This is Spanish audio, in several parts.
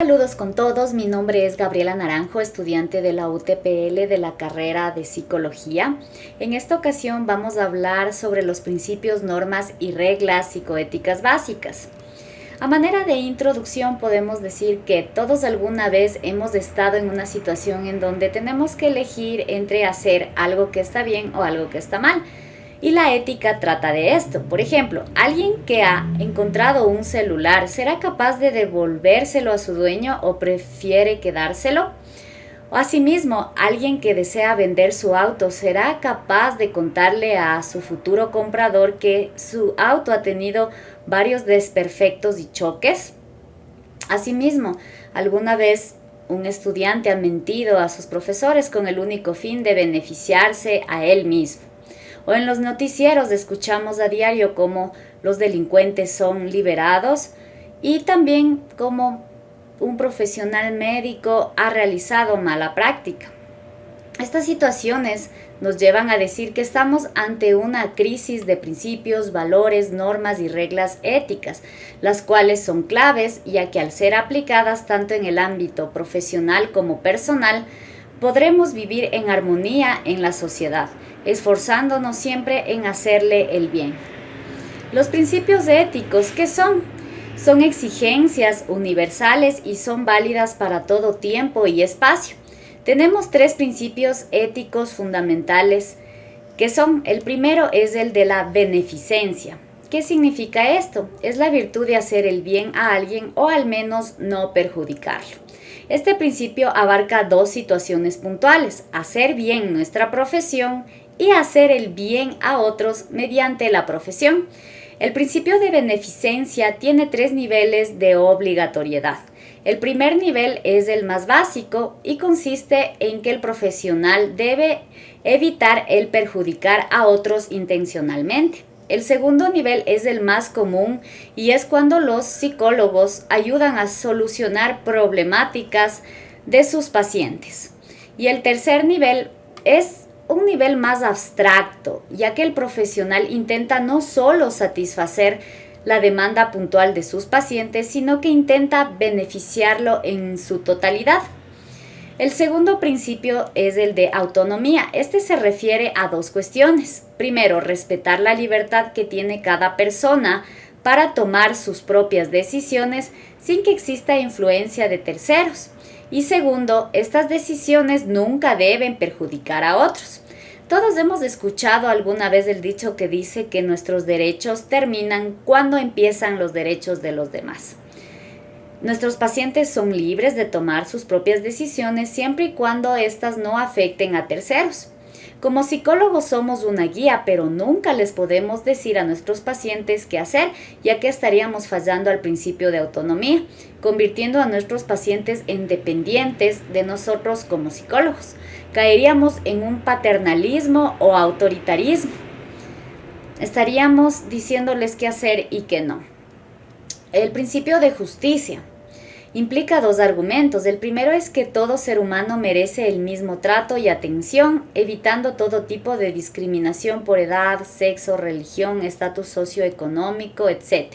Saludos con todos, mi nombre es Gabriela Naranjo, estudiante de la UTPL de la carrera de Psicología. En esta ocasión vamos a hablar sobre los principios, normas y reglas psicoéticas básicas. A manera de introducción podemos decir que todos alguna vez hemos estado en una situación en donde tenemos que elegir entre hacer algo que está bien o algo que está mal. Y la ética trata de esto. Por ejemplo, alguien que ha encontrado un celular, ¿será capaz de devolvérselo a su dueño o prefiere quedárselo? O asimismo, alguien que desea vender su auto, ¿será capaz de contarle a su futuro comprador que su auto ha tenido varios desperfectos y choques? Asimismo, ¿alguna vez un estudiante ha mentido a sus profesores con el único fin de beneficiarse a él mismo? O en los noticieros escuchamos a diario cómo los delincuentes son liberados y también cómo un profesional médico ha realizado mala práctica. Estas situaciones nos llevan a decir que estamos ante una crisis de principios, valores, normas y reglas éticas, las cuales son claves, ya que al ser aplicadas tanto en el ámbito profesional como personal, podremos vivir en armonía en la sociedad, esforzándonos siempre en hacerle el bien. Los principios éticos, ¿qué son? Son exigencias universales y son válidas para todo tiempo y espacio. Tenemos 3 principios éticos fundamentales que son: el primero es el de la beneficencia. ¿Qué significa esto? Es la virtud de hacer el bien a alguien o al menos no perjudicarlo. Este principio abarca 2 situaciones puntuales: hacer bien nuestra profesión y hacer el bien a otros mediante la profesión. El principio de beneficencia tiene 3 niveles de obligatoriedad. El primer nivel es el más básico y consiste en que el profesional debe evitar el perjudicar a otros intencionalmente. El segundo nivel es el más común y es cuando los psicólogos ayudan a solucionar problemáticas de sus pacientes. Y el tercer nivel es un nivel más abstracto, ya que el profesional intenta no solo satisfacer la demanda puntual de sus pacientes, sino que intenta beneficiarlo en su totalidad. El segundo principio es el de autonomía. Este se refiere a 2 cuestiones. Primero, respetar la libertad que tiene cada persona para tomar sus propias decisiones sin que exista influencia de terceros. Y segundo, estas decisiones nunca deben perjudicar a otros. Todos hemos escuchado alguna vez el dicho que dice que nuestros derechos terminan cuando empiezan los derechos de los demás. Nuestros pacientes son libres de tomar sus propias decisiones siempre y cuando éstas no afecten a terceros. Como psicólogos somos una guía, pero nunca les podemos decir a nuestros pacientes qué hacer, ya que estaríamos fallando al principio de autonomía, convirtiendo a nuestros pacientes en dependientes de nosotros como psicólogos. Caeríamos en un paternalismo o autoritarismo. Estaríamos diciéndoles qué hacer y qué no. El principio de justicia implica 2 argumentos. El primero es que todo ser humano merece el mismo trato y atención, evitando todo tipo de discriminación por edad, sexo, religión, estatus socioeconómico, etc.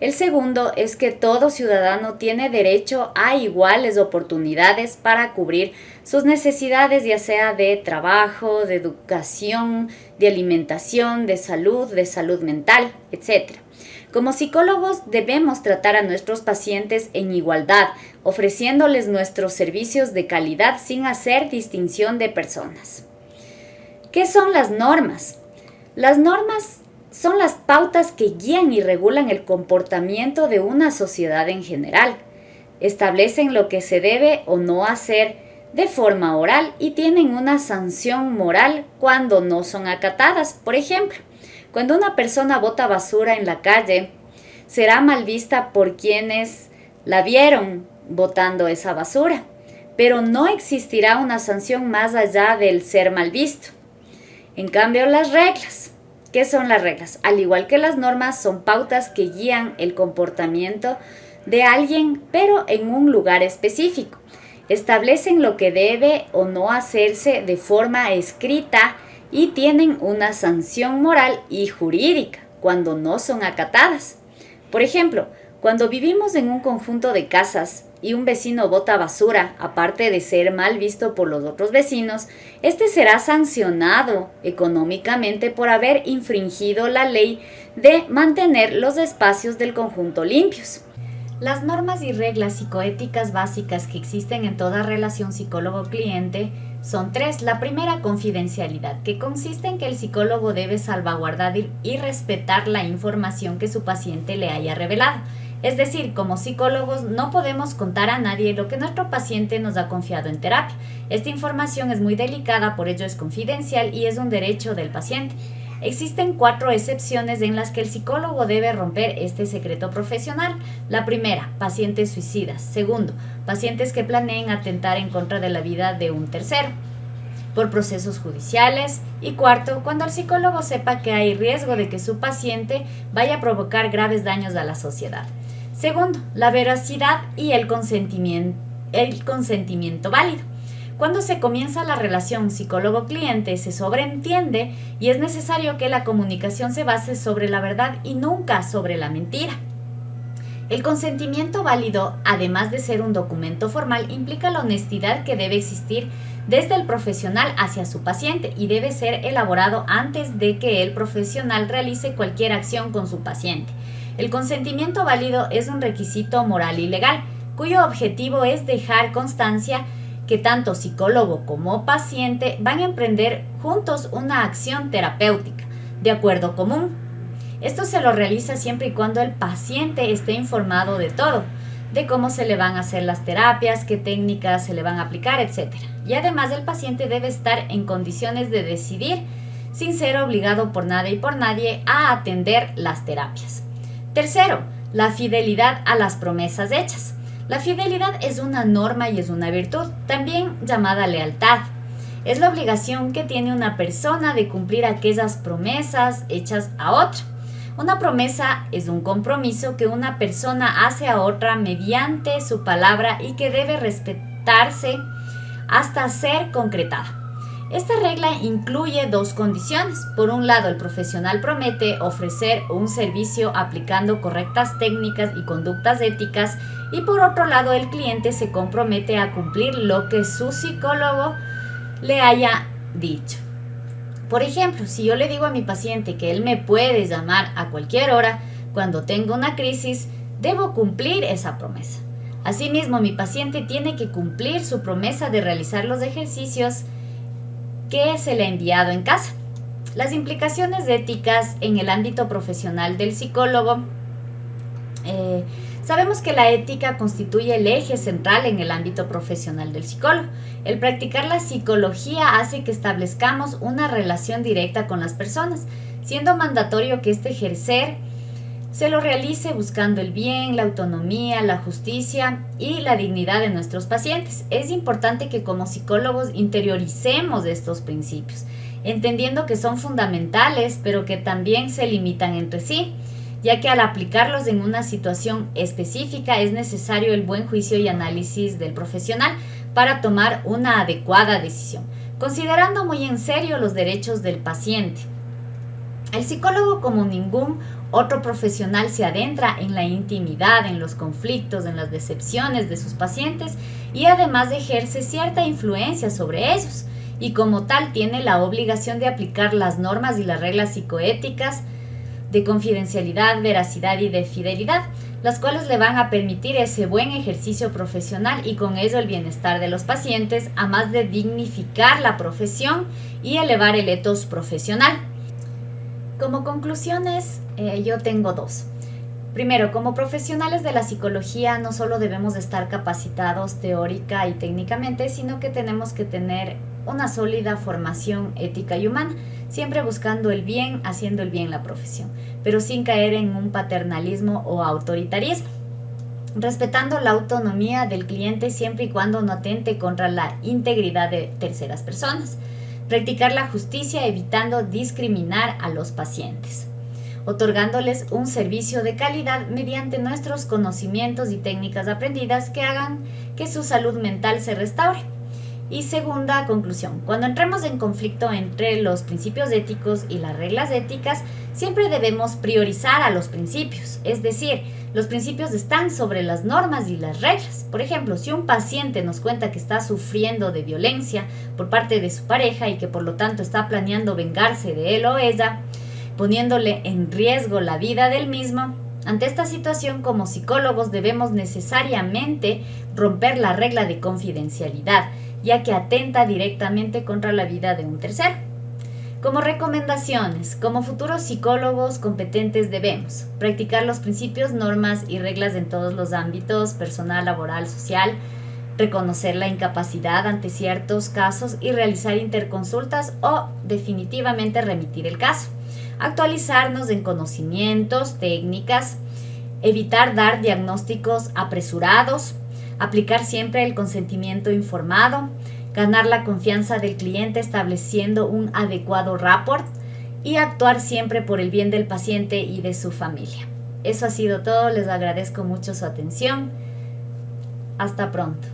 El segundo es que todo ciudadano tiene derecho a iguales oportunidades para cubrir sus necesidades, ya sea de trabajo, de educación, de alimentación, de salud mental, etc. Como psicólogos debemos tratar a nuestros pacientes en igualdad, ofreciéndoles nuestros servicios de calidad sin hacer distinción de personas. ¿Qué son las normas? Las normas son las pautas que guían y regulan el comportamiento de una sociedad en general. Establecen lo que se debe o no hacer de forma oral y tienen una sanción moral cuando no son acatadas. Por ejemplo, cuando una persona bota basura en la calle, será mal vista por quienes la vieron botando esa basura, pero no existirá una sanción más allá del ser mal visto. En cambio, las reglas. ¿Qué son las reglas? Al igual que las normas, son pautas que guían el comportamiento de alguien, pero en un lugar específico. Establecen lo que debe o no hacerse de forma escrita y tienen una sanción moral y jurídica cuando no son acatadas. Por ejemplo, cuando vivimos en un conjunto de casas y un vecino bota basura, aparte de ser mal visto por los otros vecinos, este será sancionado económicamente por haber infringido la ley de mantener los espacios del conjunto limpios. Las normas y reglas psicoéticas básicas que existen en toda relación psicólogo-cliente son tres. La primera, confidencialidad, que consiste en que el psicólogo debe salvaguardar y respetar la información que su paciente le haya revelado. Es decir, como psicólogos no podemos contar a nadie lo que nuestro paciente nos ha confiado en terapia. Esta información es muy delicada, por ello es confidencial y es un derecho del paciente. Existen 4 excepciones en las que el psicólogo debe romper este secreto profesional. La primera, pacientes suicidas. Segundo, pacientes que planeen atentar en contra de la vida de un tercero por procesos judiciales. Y cuarto, cuando el psicólogo sepa que hay riesgo de que su paciente vaya a provocar graves daños a la sociedad. Segundo, la veracidad y el consentimiento válido. Cuando se comienza la relación psicólogo-cliente se sobreentiende y es necesario que la comunicación se base sobre la verdad y nunca sobre la mentira. El consentimiento válido, además de ser un documento formal, implica la honestidad que debe existir desde el profesional hacia su paciente y debe ser elaborado antes de que el profesional realice cualquier acción con su paciente. El consentimiento válido es un requisito moral y legal, cuyo objetivo es dejar constancia que tanto psicólogo como paciente van a emprender juntos una acción terapéutica de acuerdo común. Esto se lo realiza siempre y cuando el paciente esté informado de todo, de cómo se le van a hacer las terapias, qué técnicas se le van a aplicar, etc. Y además el paciente debe estar en condiciones de decidir sin ser obligado por nada y por nadie a atender las terapias. Tercero, la fidelidad a las promesas hechas. La fidelidad es una norma y es una virtud, también llamada lealtad. Es la obligación que tiene una persona de cumplir aquellas promesas hechas a otra. Una promesa es un compromiso que una persona hace a otra mediante su palabra y que debe respetarse hasta ser concretada. Esta regla incluye 2 condiciones. Por un lado, el profesional promete ofrecer un servicio aplicando correctas técnicas y conductas éticas, y por otro lado, el cliente se compromete a cumplir lo que su psicólogo le haya dicho. Por ejemplo, si yo le digo a mi paciente que él me puede llamar a cualquier hora cuando tenga una crisis, debo cumplir esa promesa. Asimismo, mi paciente tiene que cumplir su promesa de realizar los ejercicios que se le ha enviado en casa. Las implicaciones éticas en el ámbito profesional del psicólogo. Sabemos que la ética constituye el eje central en el ámbito profesional del psicólogo. El practicar la psicología hace que establezcamos una relación directa con las personas, siendo mandatorio que este ejercer se lo realice buscando el bien, la autonomía, la justicia y la dignidad de nuestros pacientes. Es importante que como psicólogos interioricemos estos principios, entendiendo que son fundamentales, pero que también se limitan entre sí, ya que al aplicarlos en una situación específica es necesario el buen juicio y análisis del profesional para tomar una adecuada decisión, considerando muy en serio los derechos del paciente. El psicólogo, como ningún otro profesional, se adentra en la intimidad, en los conflictos, en las decepciones de sus pacientes y además ejerce cierta influencia sobre ellos, y como tal tiene la obligación de aplicar las normas y las reglas psicoéticas de confidencialidad, veracidad y de fidelidad, las cuales le van a permitir ese buen ejercicio profesional y con ello el bienestar de los pacientes, a más de dignificar la profesión y elevar el ethos profesional. Como conclusiones, yo tengo 2. Primero, como profesionales de la psicología no solo debemos estar capacitados teórica y técnicamente, sino que tenemos que tener una sólida formación ética y humana, siempre buscando el bien, haciendo el bien en la profesión, pero sin caer en un paternalismo o autoritarismo, respetando la autonomía del cliente siempre y cuando no atente contra la integridad de terceras personas. Practicar la justicia evitando discriminar a los pacientes, otorgándoles un servicio de calidad mediante nuestros conocimientos y técnicas aprendidas que hagan que su salud mental se restaure. Y segunda conclusión, cuando entremos en conflicto entre los principios éticos y las reglas éticas, siempre debemos priorizar a los principios, es decir, los principios están sobre las normas y las reglas. Por ejemplo, si un paciente nos cuenta que está sufriendo de violencia por parte de su pareja y que por lo tanto está planeando vengarse de él o ella, poniéndole en riesgo la vida del mismo, ante esta situación como psicólogos debemos necesariamente romper la regla de confidencialidad, ya que atenta directamente contra la vida de un tercero. Como recomendaciones, como futuros psicólogos competentes debemos practicar los principios, normas y reglas en todos los ámbitos, personal, laboral, social, reconocer la incapacidad ante ciertos casos y realizar interconsultas o definitivamente remitir el caso. Actualizarnos en conocimientos, técnicas, evitar dar diagnósticos apresurados, aplicar siempre el consentimiento informado, ganar la confianza del cliente estableciendo un adecuado rapport y actuar siempre por el bien del paciente y de su familia. Eso ha sido todo, les agradezco mucho su atención. Hasta pronto.